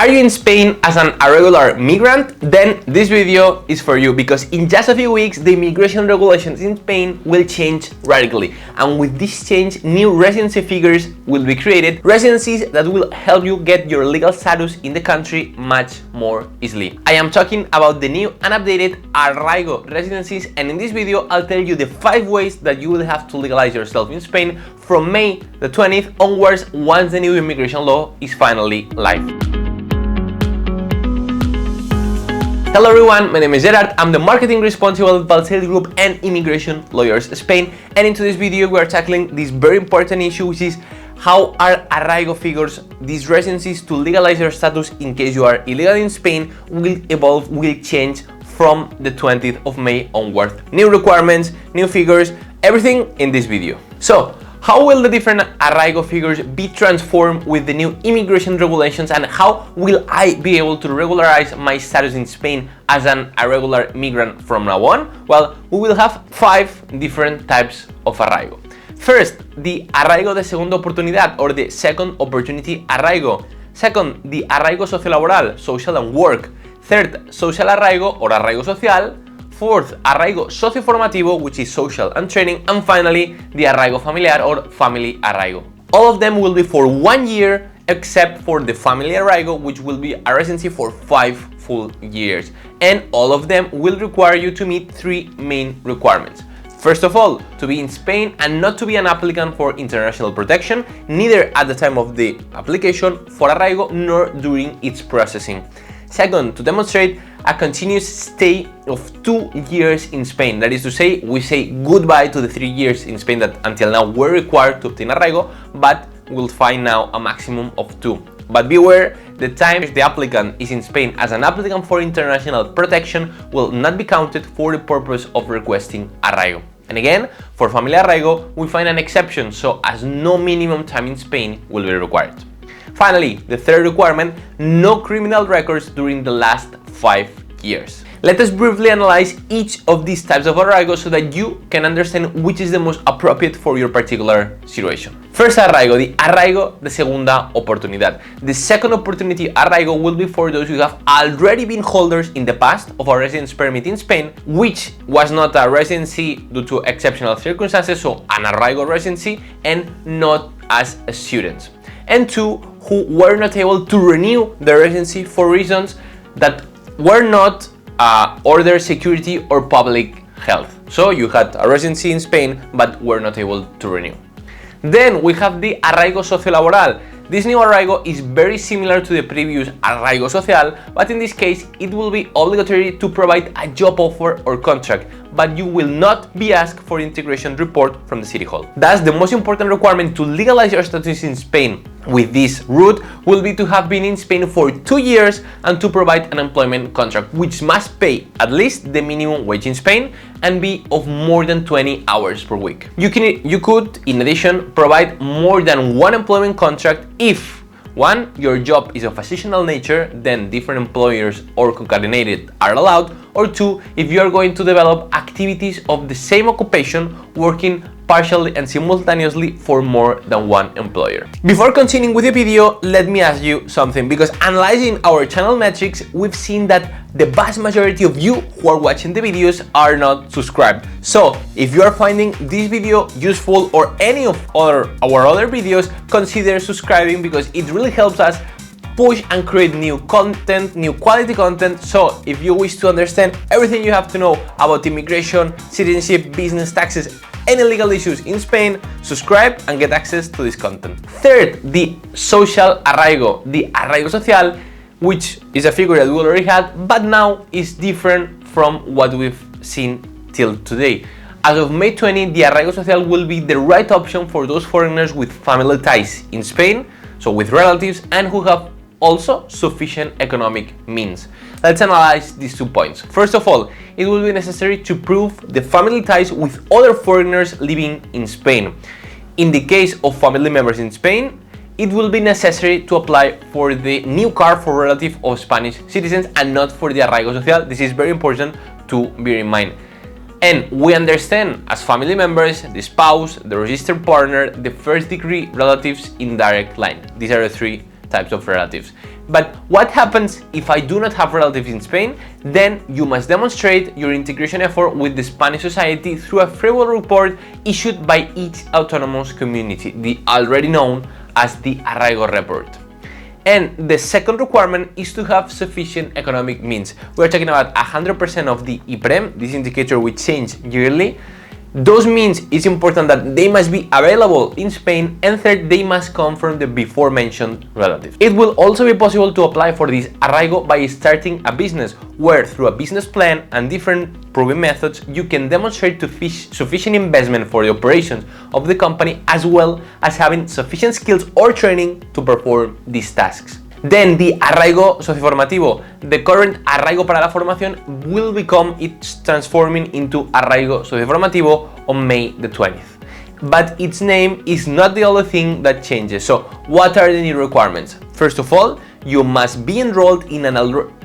Are you in Spain as an irregular migrant? Then this video is for you, because in just a few weeks the immigration regulations in Spain will change radically, and with this change new residency figures will be created, residencies that will help you get your legal status in the country much more easily. I am talking about the new and updated Arraigo residencies, and in this video I'll tell you the 5 ways that you will have to legalize yourself in Spain from May the 20th onwards, once the new immigration law is finally live. Hello everyone, my name is Gerard. I'm the marketing responsible at Balcelli Group and Immigration Lawyers Spain, and in today's video we are tackling this very important issue, which is how are Arraigo figures, these residencies to legalize your status in case you are illegal in Spain, will change from the 20th of May onward. New requirements, new figures, everything in this video. So, how will the different Arraigo figures be transformed with the new immigration regulations, and how will I be able to regularize my status in Spain as an irregular migrant from now on? Well, we will have 5 different types of Arraigo. First, the Arraigo de segunda oportunidad, or the second opportunity Arraigo. Second, the Arraigo Socio-laboral, social and work. Third, social Arraigo or Arraigo social. Fourth, Arraigo socio-formativo, which is social and training, and finally, the Arraigo familiar or family Arraigo. All of them will be for 1 year, except for the family Arraigo, which will be a residency for 5 full years. And all of them will require you to meet 3 main requirements. First of all, to be in Spain and not to be an applicant for international protection, neither at the time of the application for Arraigo nor during its processing. Second, to demonstrate a continuous stay of 2 years in Spain. That is to say, we say goodbye to the 3 years in Spain that until now were required to obtain Arraigo, but we'll find now a maximum of 2. But beware, the time the applicant is in Spain as an applicant for international protection will not be counted for the purpose of requesting Arraigo. And again, for family Arraigo, we find an exception, so as no minimum time in Spain will be required. Finally, the third requirement, no criminal records during the last 5 years. Let us briefly analyze each of these types of Arraigo so that you can understand which is the most appropriate for your particular situation. First Arraigo, the Arraigo de segunda oportunidad. The second opportunity Arraigo will be for those who have already been holders in the past of a residence permit in Spain, which was not a residency due to exceptional circumstances, so an Arraigo residency, and not as a student. And 2, who were not able to renew their residency for reasons that were not order security or public health. So you had a residency in Spain but were not able to renew. Then we have the Arraigo Socio-laboral. This new Arraigo is very similar to the previous Arraigo Social, but in this case it will be obligatory to provide a job offer or contract, but you will not be asked for integration report from the city hall. Thus, the most important requirement to legalize your status in Spain with this route will be to have been in Spain for 2 years and to provide an employment contract, which must pay at least the minimum wage in Spain and be of more than 20 hours per week. You could, in addition, provide more than one employment contract if 1. Your job is of a seasonal nature, then different employers or concatenated are allowed, or 2. If you are going to develop activities of the same occupation working partially and simultaneously for more than one employer. Before continuing with the video, let me ask you something, because analyzing our channel metrics, we've seen that the vast majority of you who are watching the videos are not subscribed. So if you are finding this video useful or any of our other videos, consider subscribing, because it really helps us push and create new content, new quality content. So if you wish to understand everything you have to know about immigration, citizenship, business, taxes, any legal issues in Spain, subscribe and get access to this content. Third, the social Arraigo, the Arraigo social, which is a figure that we already had, but now is different from what we've seen till today. As of May 20, the Arraigo social will be the right option for those foreigners with family ties in Spain, so with relatives, and who have also sufficient economic means. Let's analyze these 2 points. First of all, it will be necessary to prove the family ties with other foreigners living in Spain. In the case of family members in Spain, it will be necessary to apply for the new card for relative of Spanish citizens and not for the Arraigo social. This is very important to bear in mind. And we understand as family members, the spouse, the registered partner, the first degree relatives in direct line. These are the 3 types of relatives. But what happens if I do not have relatives in Spain? Then you must demonstrate your integration effort with the Spanish society through a free will report issued by each autonomous community, the already known as the Arraigo report. And the second requirement is to have sufficient economic means. We're talking about 100% of the IPREM, this indicator will change yearly. Those means, it's important that they must be available in Spain, and third, they must come from the before mentioned relatives. It will also be possible to apply for this arraigo by starting a business, where through a business plan and different proving methods, you can demonstrate sufficient investment for the operations of the company, as well as having sufficient skills or training to perform these tasks. Then the arraigo socioformativo, the current arraigo para la formación, will become, it's transforming into arraigo socioformativo on May the 20th. But its name is not the only thing that changes. So what are the new requirements? First of all, you must be enrolled in an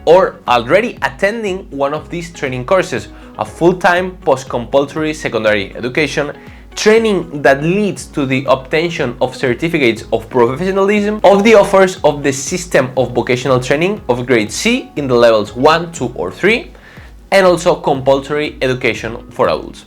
or already attending one of these training courses, a full-time post-compulsory secondary education, training that leads to the obtention of certificates of professionalism, of the offers of the system of vocational training of grade C in the levels 1, 2 or 3, and also compulsory education for adults.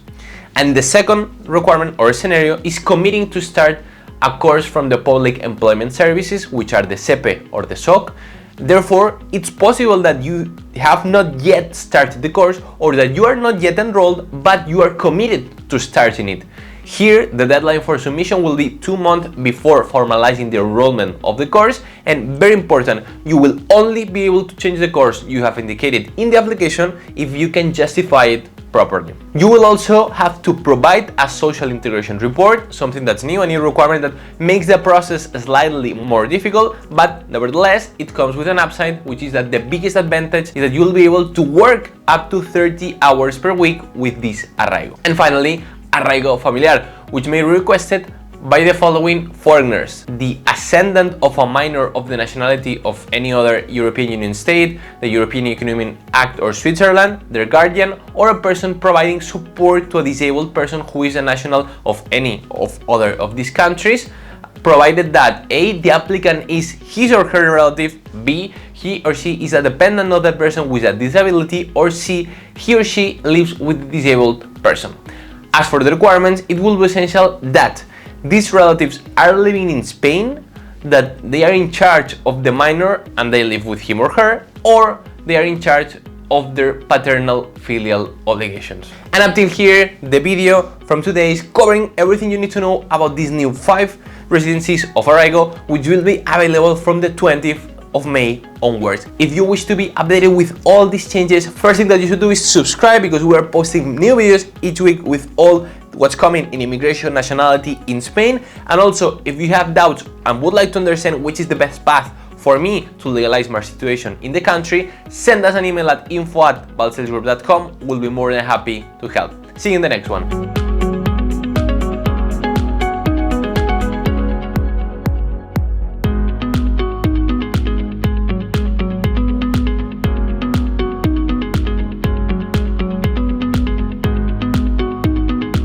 And the second requirement or scenario is committing to start a course from the Public Employment Services, which are the SEPE or the SOC. Therefore, it's possible that you have not yet started the course, or that you are not yet enrolled, but you are committed to starting it. Here, the deadline for submission will be 2 months before formalizing the enrollment of the course, and very important, you will only be able to change the course you have indicated in the application if you can justify it properly. You will also have to provide a social integration report, something that's new, a new requirement that makes the process slightly more difficult, but nevertheless, it comes with an upside, which is that the biggest advantage is that you'll be able to work up to 30 hours per week with this arraigo. And finally, arraigo familiar, which may be requested by the following foreigners: the ascendant of a minor of the nationality of any other European Union state, the European Economic Act or Switzerland, their guardian, or a person providing support to a disabled person who is a national of any of other of these countries, provided that A, the applicant is his or her relative, B, he or she is a dependent of the person with a disability, or C, he or she lives with the disabled person. As for the requirements, it will be essential that these relatives are living in Spain, that they are in charge of the minor and they live with him or her, or they are in charge of their paternal filial obligations. And up till here, the video from today is covering everything you need to know about these new 5 residencies of Arraigo, which will be available from the 20th of May onwards. If you wish to be updated with all these changes, first thing that you should do is subscribe, because we are posting new videos each week with all what's coming in immigration nationality in Spain. And also, if you have doubts and would like to understand which is the best path for me to legalize my situation in the country, send us an email at info@balsalesgroup.com. We'll be more than happy to help. See you in the next one.